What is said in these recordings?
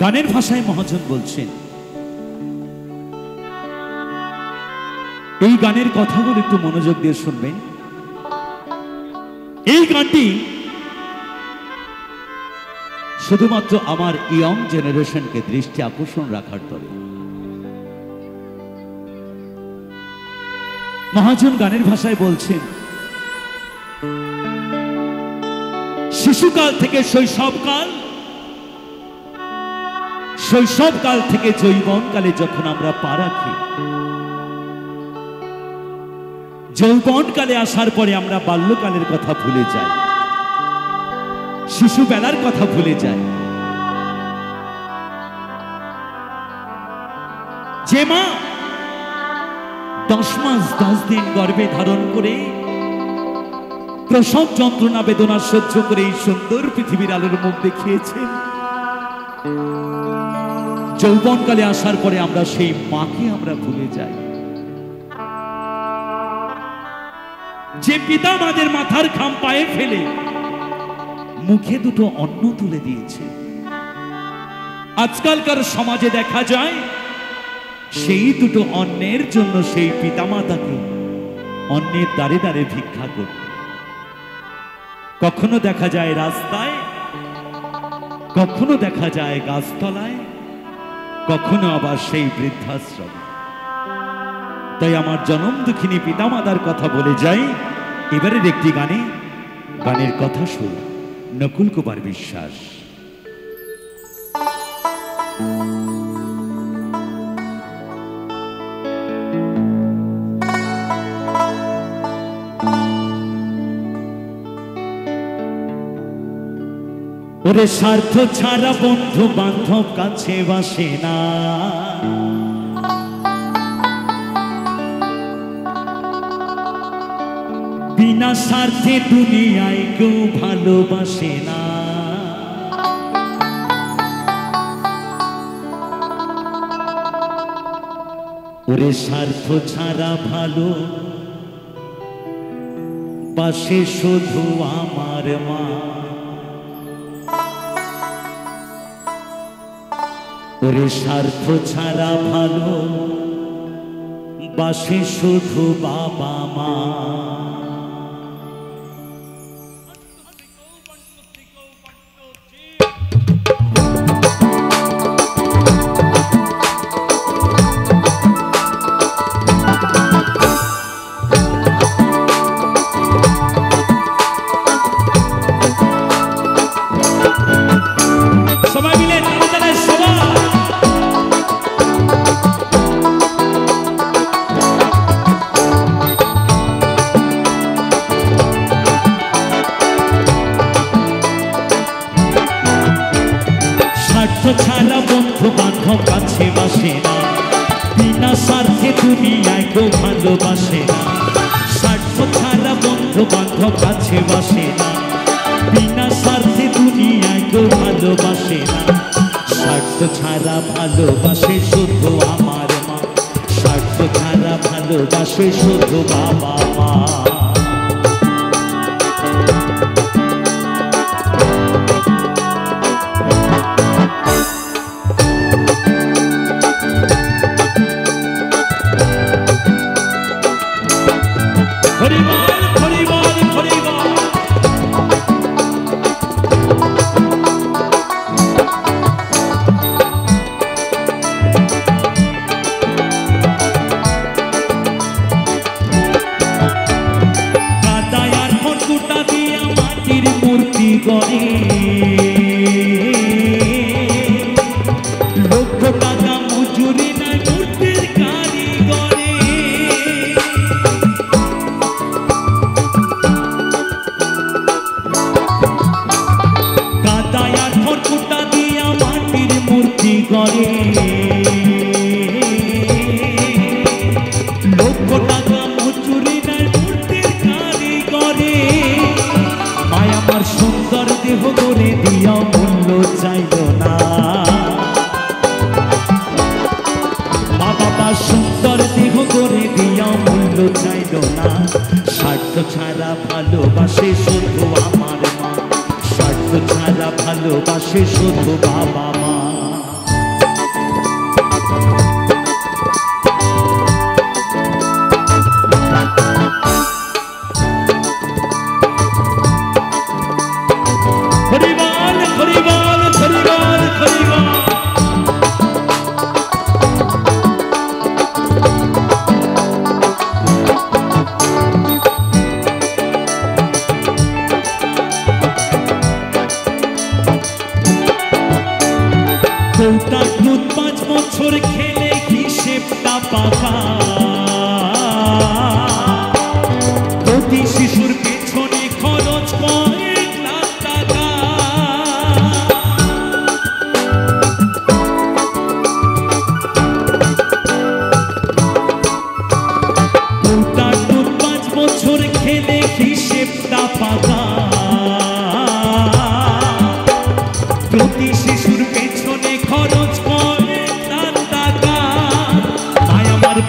গানের ভাষায় মহাজন বলছেন, এই গানের কথাগুলো একটু মনোযোগ দিয়ে শুনবেন। এই গানটি শুধুমাত্র আমার ইয়ং জেনারেশনকে দৃষ্টি আকর্ষণ রাখার তরে। মহাজন গানের ভাষায় বলছেন, শিশুকাল থেকে শৈশবকাল, শৈশবকাল থেকে যৌবনকালে যখন আমরা পা রাখি, যৌবনকালে আসার পরে আমরা বাল্যকালের কথা ভুলে যাই, শিশুবেলার কথা ভুলে যাই। যে মা 10 মাস 10 দিন গর্ভে ধারণ করে প্রসব যন্ত্রণা বেদনা সহ্য করে এই সুন্দর পৃথিবীর আলোর মুখ দেখিয়েছেন, যৌবনকালে আসার পরে আমরা সেই মাকে আমরা ভুলে যাই। যে পিতা আমাদের মাথার খাম পায়ে ফেলে মুখে দুটো অন্ন তুলে দিয়েছে, আজকালকার সমাজে দেখা যায় সেই দুটো অন্নের জন্য সেই পিতামাতাকে অন্নের দ্বারে দ্বারে ভিক্ষা করতে। কখনো দেখা যায় রাস্তায়, কখনো দেখা যায় গাছতলায়, কখনো আবার সেই বৃদ্ধাশ্রমে। তাই আমার জনম দুঃখিনী পিতামাতার কথা বলে যাই এবারের একটি গানে। গানের কথা শুন নকুল কুমার বিশ্বাস। ওরে স্বার্থ ছাড়া বন্ধু বান্ধব কাছে বাসে না, বিনা স্বার্থে দুনিয়ায় কেউ ভালোবাসে না। ওরে স্বার্থ ছাড়া ভালো বাসে শুধু আমার মা। ওরে স্বার্থ ছাড়া ভালো বাসে শুধু বাবা মা। ছাড়া বন্ধু বান্ধব কাছে বাসে না, বিনা স্বার্থে দুনিয়ায় কেউ ভালোবাসে না। স্বার্থ ছাড়া বন্ধু বান্ধব কাছে বাসে না, বিনা স্বার্থে দুনিয়ায় কেউ ভালোবাসে না। স্বার্থ ছাড়া ভালোবাসে শুধু আমার মা, স্বার্থ ছাড়া ভালোবাসে শুধু বাবা মা। লক্ষ টাকা মজুরি নাই মূর্তির কারিগরে, কাদায় আর খড়কুটা দিয়া মাটির মূর্তি গড়ে। লক্ষ টাকা মজুরি নাই মূর্তির কারিগরে, মায় আমার সুন্দর দেহ করে দিয়া মূল্য চাইল না। মা বাবা সুন্দর দেহ করে দিয়া মূল্য চাইল না। স্বার্থ ছাড়া ভালোবাসে শুধু আমার মা, স্বার্থ ছাড়া ভালোবাসে শুধু বাবা মা।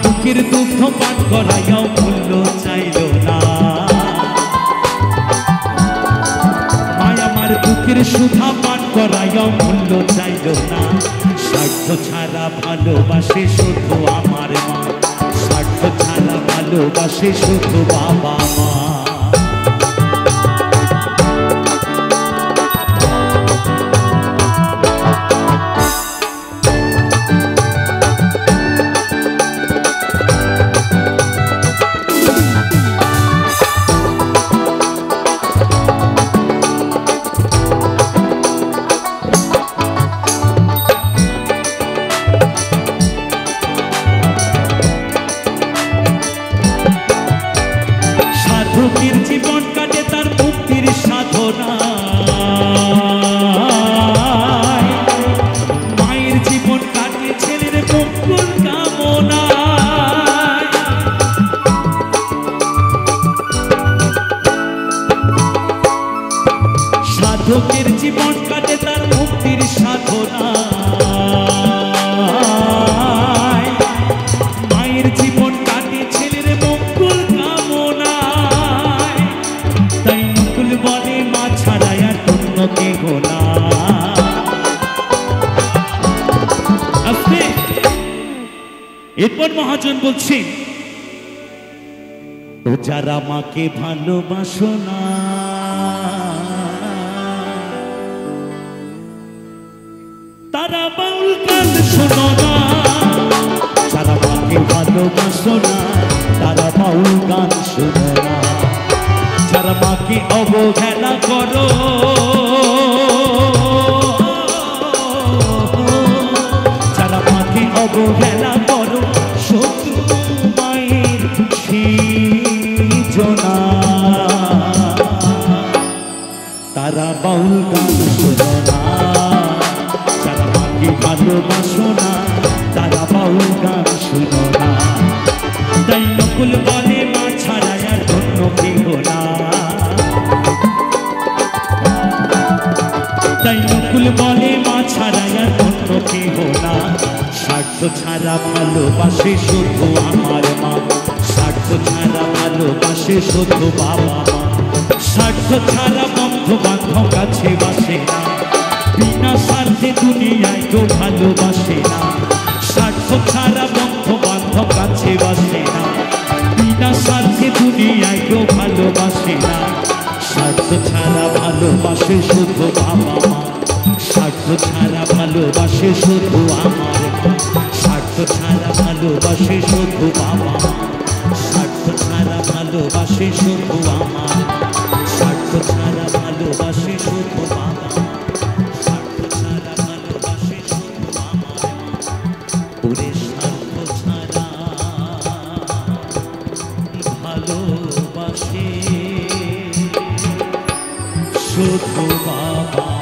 বুকের দুগ্ধ পান করাইয়াও মূল্য চাইল না, মায় আমার বুকের সুধা পান করাইয়াও মূল্য চাইল না। স্বার্থ ছাড়া ভালোবাসে শুধু আমার মা, স্বার্থ ছাড়া ভালোবাসে শুধু বাবা মা। সাধকের জীবন কাটে তার মুক্তির সাধনায়, মায়ের জীবন কাটে ছেলের মঙ্গল কামনায়। সাধকের জীবন কাটে তার মুক্তির সাধনায়, মায়ের জীবন কাটে ছেলের মঙ্গল কামনায়। তাই নকুল বলে মা ছাড়াই আর অন্য কেহ না। এরপর মহাজন বলছেন, তো যারা মাকে ভালোবাসো না, তারা বাউল গান শোনো না। যারা মাকে ভালোবাসো না, তারা বাউল গান শোনো না। যারা মাকে অবহেলা করো, যারা মাকে অবহেলা করো, শত্রু মায়ের সৃজনা, তারা বাউল গান শোনো না। যারা মাকে ভালোবাসো না, তারা বাউল গান শোনো না। তাই নকুল বলে মা ছাড়া আর অন্য কেহ না। তাই নকুল বলে মা ছাড়া আর অন্য কেহ না। স্বার্থ ছাড়া ভালোবাসে শুধু আমার মা, স্বার্থ ছাড়া ভালোবাসে শুধু বাবা মা। স্বার্থ ছাড়া বন্ধু বান্ধব কাছে বাসে না, বিনা স্বার্থে দুনিয়ায় কেউ ভালোবাসে না। স্বার্থ ছাড়া বন্ধু বান্ধব কাছে বাসে না, বিনা স্বার্থে দুনিয়ায় কেউ ভালোবাসে না। স্বার্থ ছাড়া ভালোবাসে শুধু বাবা মা, স্বার্থ ছাড়া ভালোবাসে শুধু আমার মা। স্বার্থ ছাড়া ভালোবাসে শুধু বাবা মা, স্বার্থ ছাড়া ভালোবাসে শুধু আমার মা। স্বার্থ ছাড়া ভালোবাসে শুধু বাবা মা, স্বার্থ ছাড়া ভালোবাসে শুধু আমার মা। ওরে স্বার্থ ছাড়া ভালোবাসে শুধু বাবা।